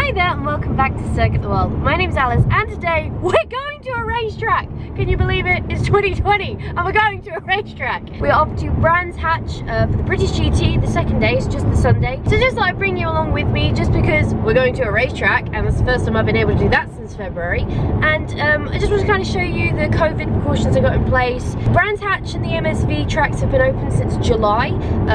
Hi there and welcome back to Circuit the World. My name's Alice and today we're going to a racetrack. Can you believe it? It's 2020 and we're going to a racetrack. We're off to Brands Hatch for the British GT, the second day, it's just the Sunday. So just thought I'd bring you along with me just because we're going to a racetrack and it's the first time I've been able to do that since February. And I just want to kind of show you the COVID precautions I got in place. Brands Hatch and the MSV tracks have been open since July.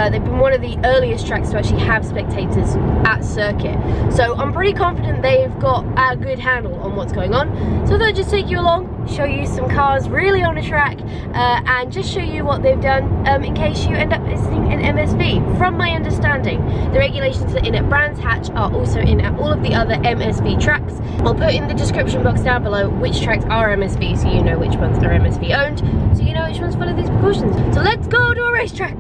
They've been one of the earliest tracks to actually have spectators at circuit. So I'm pretty confident they've got a good handle on what's going on. So I thought I'd just take you along, show you some cars really on a track, and just show you what they've done in case you end up visiting an MSV. From my understanding, the regulations that are in at Brands Hatch are also in at all of the other MSV tracks. I'll put in the description box down below which tracks are MSV so you know which ones are MSV owned, so you know which ones follow these precautions. So let's go to a racetrack!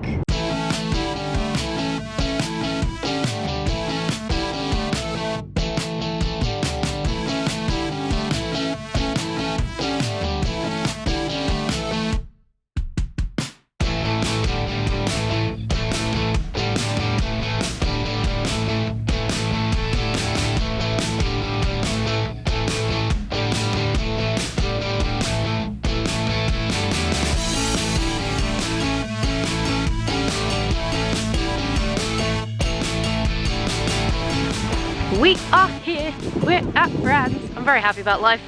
We are here, we're at Brands. I'm very happy about life.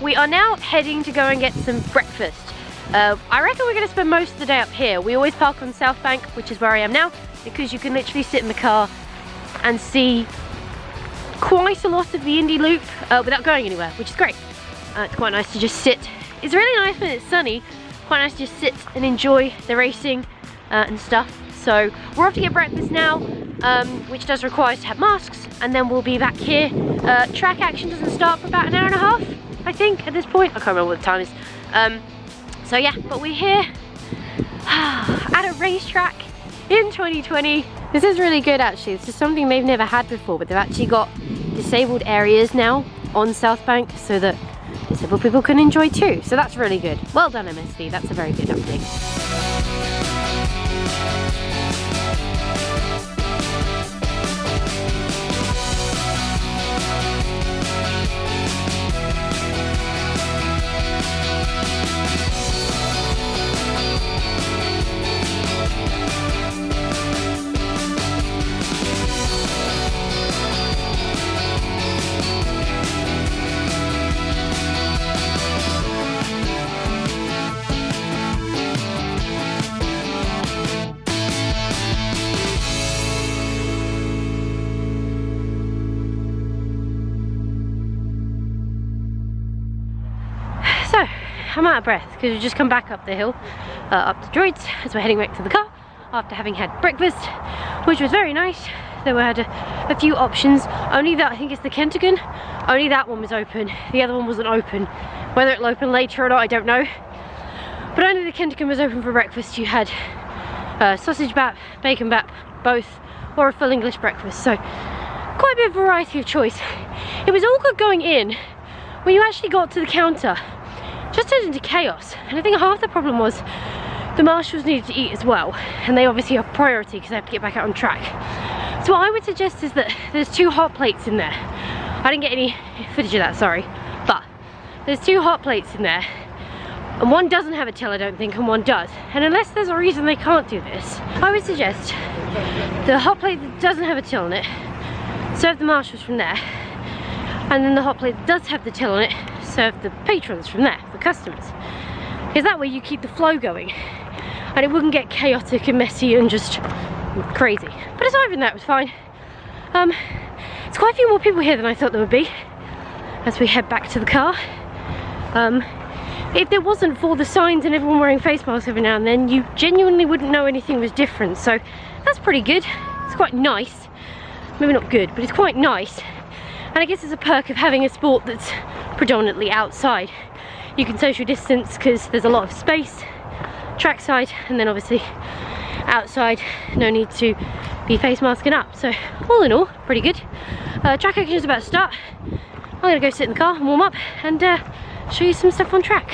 We are now heading to go and get some breakfast. I reckon we're gonna spend most of the day up here. We always park on South Bank, which is where I am now, because you can literally sit in the car and see quite a lot of the Indy Loop without going anywhere, which is great. It's quite nice to just sit. It's really nice when it's sunny, quite nice to just sit and enjoy the racing and stuff. So we're off to get breakfast now, which does require us to have masks, and then we'll be back here. Track action doesn't start for about an hour and a half, I think, at this point. I can't remember what the time is. So yeah, but we're here at a racetrack in 2020. This is really good actually. This is something they've never had before, but they've actually got disabled areas now on South Bank so that disabled people can enjoy too. So that's really good. Well done MSV, that's a very good update. So, I'm out of breath because we've just come back up the hill, up the droids, as we're heading back to the car after having had breakfast, which was very nice. Then we had a few options. Only that, I think it's the Kentagon, only that one was open. The other one wasn't open. Whether it'll open later or not, I don't know. But only the Kentagon was open for breakfast. You had sausage bap, bacon bap, both, or a full English breakfast. So, quite a bit of variety of choice. It was all good going in. When you actually got to the counter, just turned into chaos. And I think half the problem was the marshals needed to eat as well, and they obviously are priority because they have to get back out on track. So what I would suggest is that there's 2 hot plates in there. I didn't get any footage of that, sorry, but there's 2 hot plates in there, and one doesn't have a till, I don't think, and one does. And unless there's a reason they can't do this, I would suggest the hot plate that doesn't have a till on it, serve the marshals from there, and then the hot plate that does have the till on it, serve the patrons from there, the customers. Because that way you keep the flow going and it wouldn't get chaotic and messy and just crazy. But aside from that, it was fine. There's quite a few more people here than I thought there would be as we head back to the car. If there wasn't for the signs and everyone wearing face masks every now and then, you genuinely wouldn't know anything was different. So that's pretty good. It's quite nice. Maybe not good, but it's quite nice. And I guess it's a perk of having a sport that's predominantly outside. You can social distance because there's a lot of space, trackside, and then obviously outside, no need to be face masking up. So all in all, pretty good. Track action is about to start. I'm gonna go sit in the car and warm up and show you some stuff on track.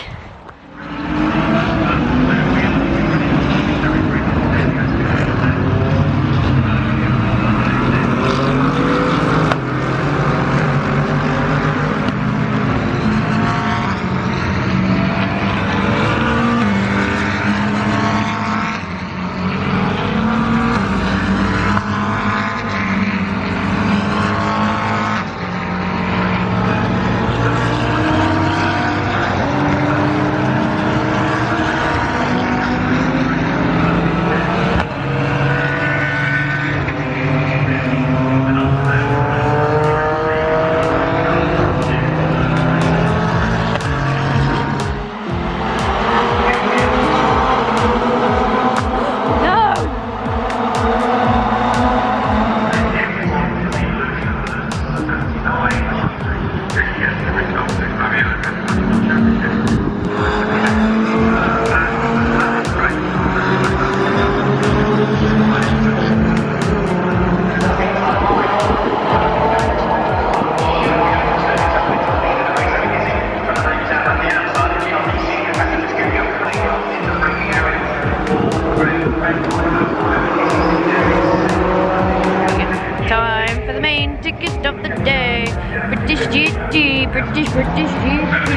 ticket of the day. British GT, British GT.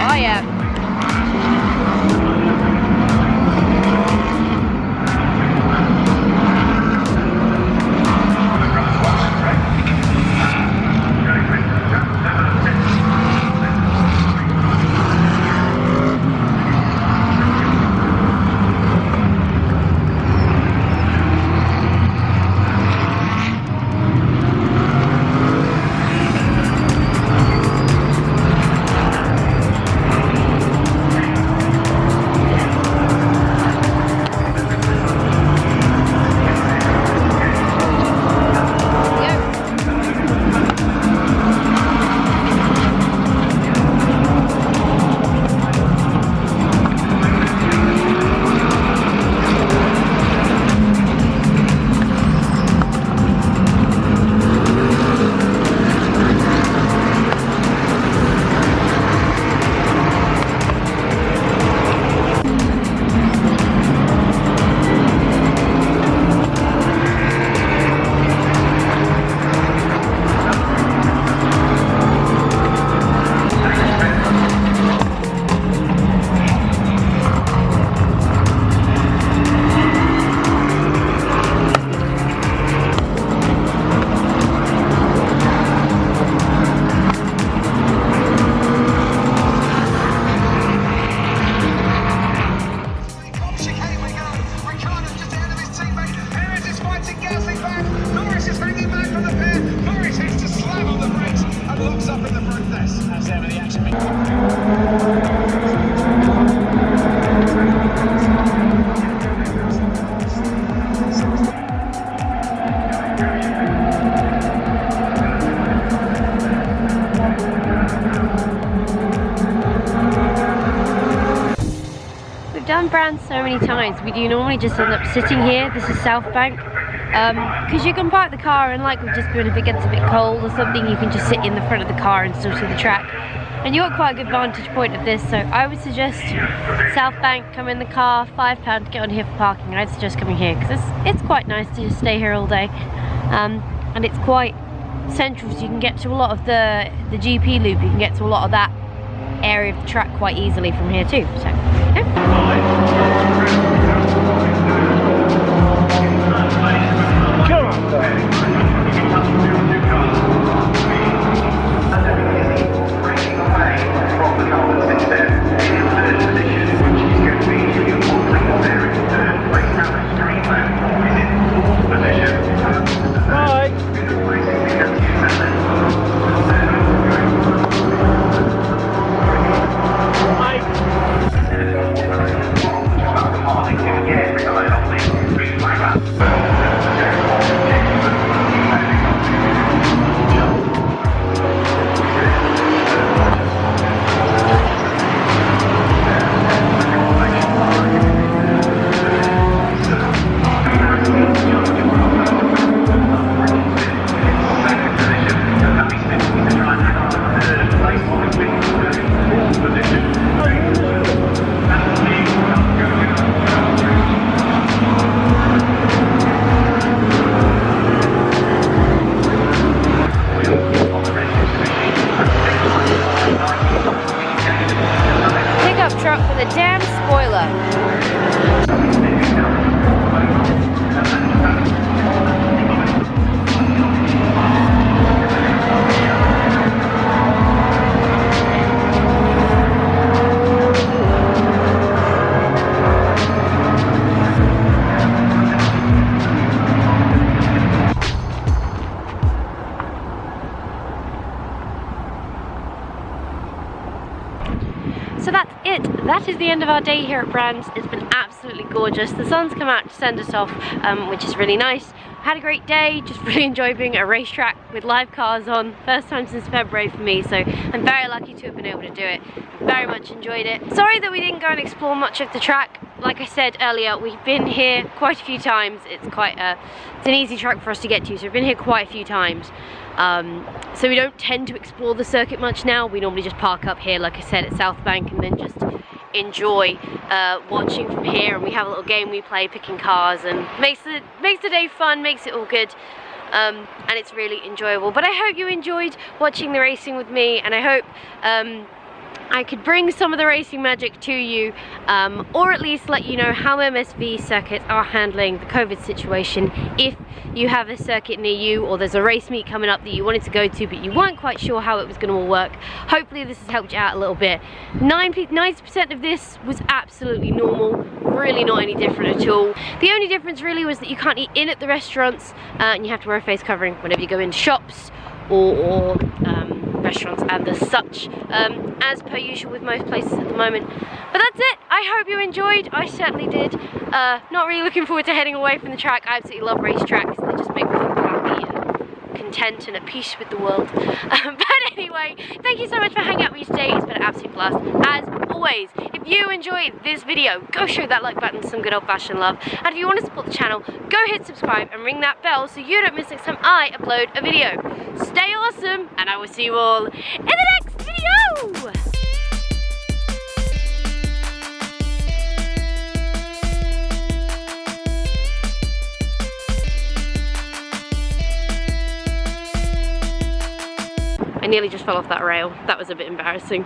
Oh yeah. Done Moran so many times. We do normally just end up sitting here. This is South Bank, because you can park the car, and like we've just been, if it gets a bit cold or something, you can just sit in the front of the car and still see the track, and you got quite a good vantage point of this. So I would suggest South Bank, come in the car, £5 to get on here for parking. I'd suggest coming here because it's quite nice to just stay here all day, and it's quite central, so you can get to a lot of the GP loop. You can get to a lot of that area of the track quite easily from here too. So that's it. That is the end of our day here at Moran. It's been absolutely gorgeous. The sun's come out to send us off, which is really nice. Had a great day, just really enjoyed being at a racetrack with live cars on. First time since February for me, so I'm very lucky to have been able to do it. Very much enjoyed it. Sorry that we didn't go and explore much of the track. Like I said earlier, we've been here quite a few times. It's quite it's an easy track for us to get to, so we've been here quite a few times. So we don't tend to explore the circuit much now. We normally just park up here, like I said, at South Bank, and then just enjoy watching from here. And we have a little game we play, picking cars, and makes the day fun, makes it all good. and it's really enjoyable. But I hope you enjoyed watching the racing with me, and I hope I could bring some of the racing magic to you, or at least let you know how MSV circuits are handling the COVID situation. If you have a circuit near you, or there's a race meet coming up that you wanted to go to but you weren't quite sure how it was going to all work, hopefully this has helped you out a little bit. 90% of this was absolutely normal, really not any different at all. The only difference really was that you can't eat in at the restaurants, and you have to wear a face covering whenever you go into shops or restaurants and as such, as per usual with most places at the moment. But that's it. I hope you enjoyed. I certainly did. Not really looking forward to heading away from the track. I absolutely love racetracks. They just make me feel happy and content and at peace with the world. But anyway, thank you so much for hanging out with me today. It's been an absolute blast as always. If you enjoyed this video, go show that like button some good old-fashioned love. And if you want to support the channel, go hit subscribe and ring that bell so you don't miss next time I upload a video. Stay awesome, and I will see you all in the next video! I nearly just fell off that rail. That was a bit embarrassing.